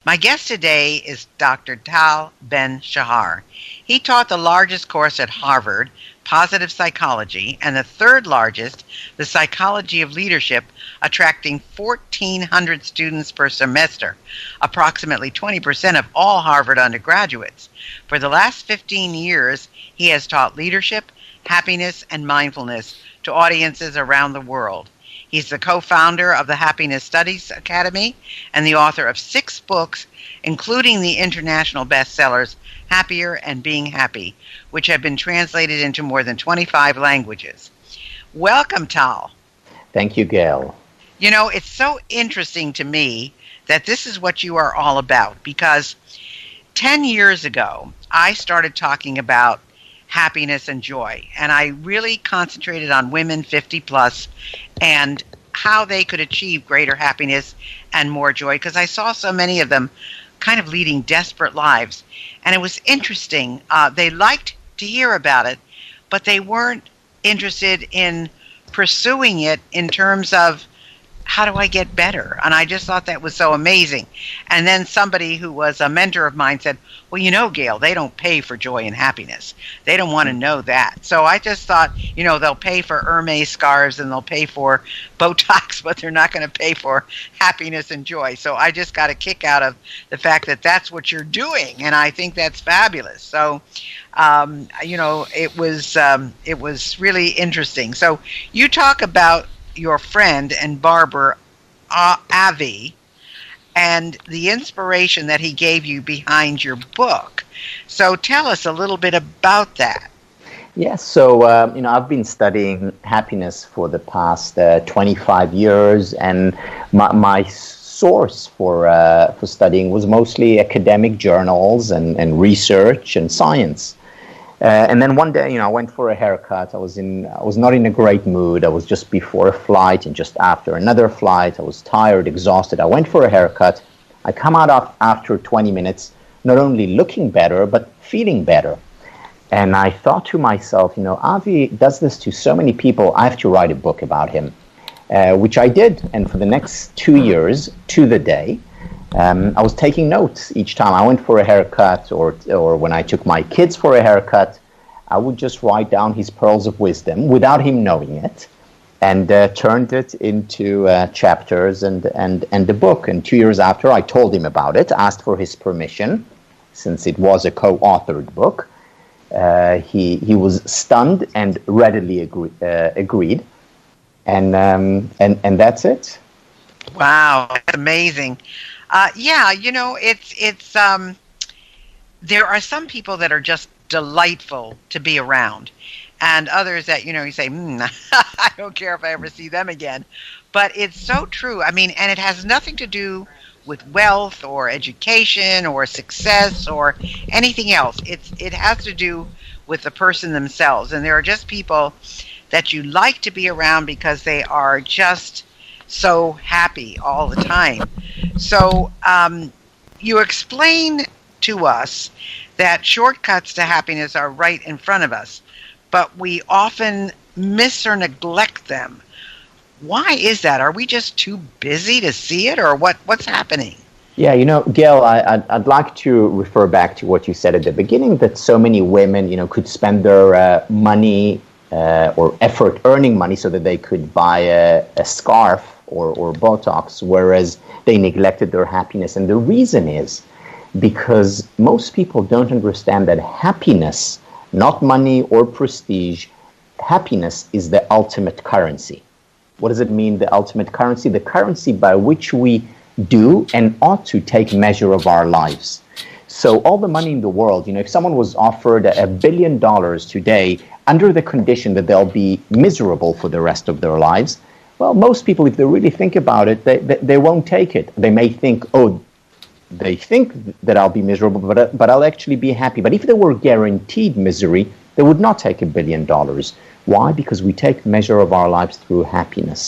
My guest today is Dr. Tal Ben-Shahar. He taught the largest course at Harvard, Positive Psychology, and the third largest, the Psychology of Leadership, attracting 1,400 students per semester, approximately 20% of all Harvard undergraduates. For the last 15 years, he has taught leadership, happiness, and mindfulness to audiences around the world. He's the co-founder of the Happiness Studies Academy and the author of 6 books, including the international bestsellers Happier and Being Happy, which have been translated into more than 25 languages. Welcome, Tal. Thank you, Gail. You know, it's so interesting to me that this is what you are all about, because 10 years ago, I started talking about happiness and joy, and I really concentrated on women 50 plus and how they could achieve greater happiness and more joy, because I saw so many of them kind of leading desperate lives. And it was interesting. They liked to hear about it, but they weren't interested in pursuing it in terms of, how do I get better? And I just thought that was so amazing. And then somebody who was a mentor of mine said, well, you know, Gail, they don't pay for joy and happiness. They don't want to know that. So I just thought, you know, they'll pay for Hermes scarves and they'll pay for Botox, but they're not going to pay for happiness and joy. So I just got a kick out of the fact that that's what you're doing. And I think that's fabulous. So, you know, it was really interesting. So you talk about your friend and barber, Avi, and the inspiration that he gave you behind your book. So tell us a little bit about that. Yes, so I've been studying happiness for the past 25 years, and my source for studying was mostly academic journals and research and science. And then one day, I went for a haircut. I was not in a great mood. I was just before a flight and just after another flight. I was tired, exhausted. I went for a haircut. I come out after 20 minutes, not only looking better, but feeling better. And I thought to myself, Avi does this to so many people. I have to write a book about him, which I did. And for the next 2 years, to the day, I was taking notes each time I went for a haircut, or when I took my kids for a haircut. I would just write down his pearls of wisdom without him knowing it, and turned it into chapters and the book. And 2 years after, I told him about it, asked for his permission, since it was a co-authored book. He was stunned and readily agreed, and that's it. Wow, that's amazing. Yeah, it's there are some people that are just delightful to be around, and others that, you say, I don't care if I ever see them again. But it's so true. I mean, and it has nothing to do with wealth or education or success or anything else. It has to do with the person themselves. And there are just people that you like to be around because they are just so happy all the time. So you explain to us that shortcuts to happiness are right in front of us, but we often miss or neglect them. Why is that? Are we just too busy to see it, or what's happening? Yeah, Gail, I'd like to refer back to what you said at the beginning, that so many women, could spend their money or effort earning money so that they could buy a scarf or Botox, whereas they neglected their happiness. And the reason is because most people don't understand that happiness, not money or prestige, happiness is the ultimate currency. What does it mean, the ultimate currency? The currency by which we do and ought to take measure of our lives. So all the money in the world, if someone was offered $1 billion today under the condition that they'll be miserable for the rest of their lives, well, most people, if they really think about it, they won't take it. They may think, they think that I'll be miserable, but I'll actually be happy. But if they were guaranteed misery, they would not take $1 billion. Why? Because we take measure of our lives through happiness.